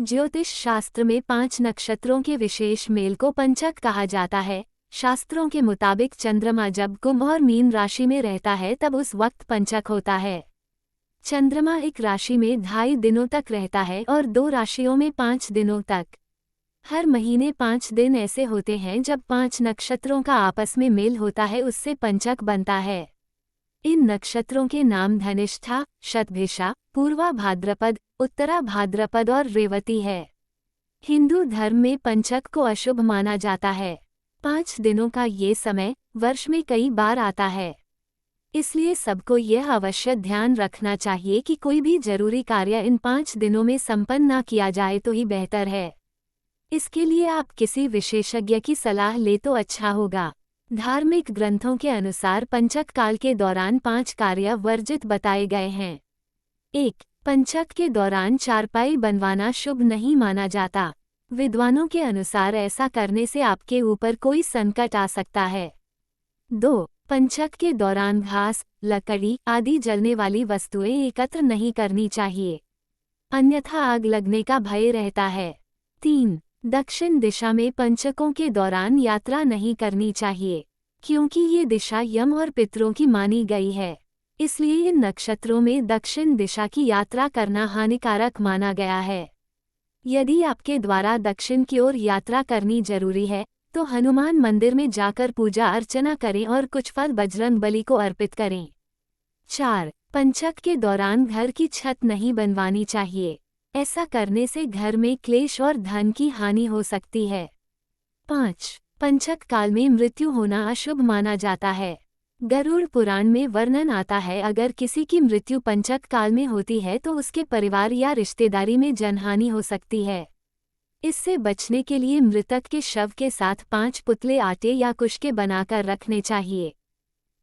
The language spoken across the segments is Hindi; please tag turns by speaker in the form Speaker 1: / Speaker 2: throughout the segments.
Speaker 1: ज्योतिष शास्त्र में 5 नक्षत्रों के विशेष मेल को पंचक कहा जाता है। शास्त्रों के मुताबिक चंद्रमा जब कुंभ और मीन राशि में रहता है तब उस वक्त पंचक होता है। चंद्रमा एक राशि में 2.5 दिनों तक रहता है और 2 राशियों में 5 दिनों तक। हर महीने 5 दिन ऐसे होते हैं जब 5 नक्षत्रों का आपस में मेल होता है, उससे पंचक बनता है। इन नक्षत्रों के नाम धनिष्ठा, शतभिषा, पूर्वा भाद्रपद, उत्तरा भाद्रपद और रेवती है। हिंदू धर्म में पंचक को अशुभ माना जाता है। 5 दिनों का ये समय वर्ष में कई बार आता है, इसलिए सबको यह अवश्य ध्यान रखना चाहिए कि कोई भी जरूरी कार्य इन 5 दिनों में संपन्न न किया जाए तो ही बेहतर है। इसके लिए आप किसी विशेषज्ञ की सलाह ले तो अच्छा होगा। धार्मिक ग्रंथों के अनुसार पंचक काल के दौरान 5 कार्य वर्जित बताए गए हैं। 1. पंचक के दौरान चारपाई बनवाना शुभ नहीं माना जाता। विद्वानों के अनुसार ऐसा करने से आपके ऊपर कोई संकट आ सकता है। 2. पंचक के दौरान घास, लकड़ी आदि जलने वाली वस्तुएं एकत्र नहीं करनी चाहिए, अन्यथा आग लगने का भय रहता है। 3. दक्षिण दिशा में पंचकों के दौरान यात्रा नहीं करनी चाहिए, क्योंकि ये दिशा यम और पितरों की मानी गई है। इसलिए इन नक्षत्रों में दक्षिण दिशा की यात्रा करना हानिकारक माना गया है। यदि आपके द्वारा दक्षिण की ओर यात्रा करनी जरूरी है तो हनुमान मंदिर में जाकर पूजा अर्चना करें और कुछ फल बजरंग बली को अर्पित करें। 4. पंचक के दौरान घर की छत नहीं बनवानी चाहिए, ऐसा करने से घर में क्लेश और धन की हानि हो सकती है। 5. पंचक काल में मृत्यु होना अशुभ माना जाता है। गरुड़ पुराण में वर्णन आता है, अगर किसी की मृत्यु पंचक काल में होती है तो उसके परिवार या रिश्तेदारी में जनहानि हो सकती है। इससे बचने के लिए मृतक के शव के साथ 5 पुतले आटे या कुश के बनाकर रखने चाहिए।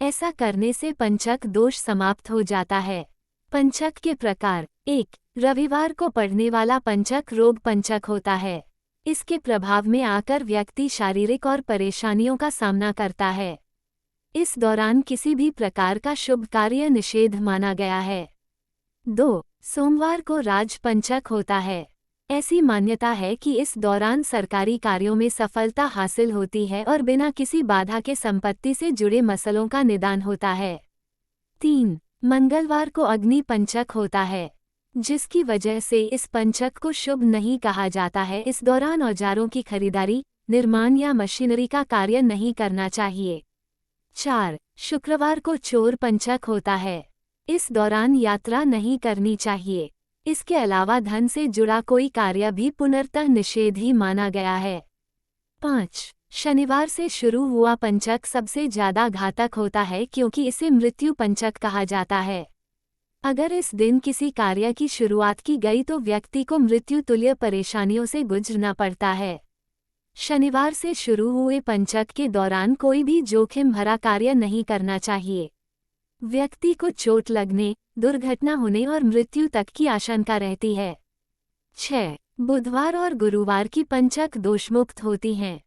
Speaker 1: ऐसा करने से पंचक दोष समाप्त हो जाता है। पंचक के प्रकार। 1. रविवार को पड़ने वाला पंचक रोग पंचक होता है। इसके प्रभाव में आकर व्यक्ति शारीरिक और परेशानियों का सामना करता है। इस दौरान किसी भी प्रकार का शुभ कार्य निषेध माना गया है। 2. सोमवार को राज पंचक होता है। ऐसी मान्यता है कि इस दौरान सरकारी कार्यों में सफलता हासिल होती है और बिना किसी बाधा के संपत्ति से जुड़े मसलों का निदान होता है। 3. मंगलवार को अग्नि पंचक होता है, जिसकी वजह से इस पंचक को शुभ नहीं कहा जाता है। इस दौरान औजारों की खरीदारी, निर्माण या मशीनरी का कार्य नहीं करना चाहिए। 4. शुक्रवार को चोर पंचक होता है। इस दौरान यात्रा नहीं करनी चाहिए। इसके अलावा धन से जुड़ा कोई कार्य भी पुनर्तः निषेध ही माना गया है। 5. शनिवार से शुरू हुआ पंचक सबसे ज्यादा घातक होता है, क्योंकि इसे मृत्यु पंचक कहा जाता है। अगर इस दिन किसी कार्य की शुरुआत की गई तो व्यक्ति को मृत्यु तुल्य परेशानियों से गुजरना पड़ता है। शनिवार से शुरू हुए पंचक के दौरान कोई भी जोखिम भरा कार्य नहीं करना चाहिए। व्यक्ति को चोट लगने, दुर्घटना होने और मृत्यु तक की आशंका रहती है। 6. बुधवार और गुरुवार की पंचक दोषमुक्त होती हैं।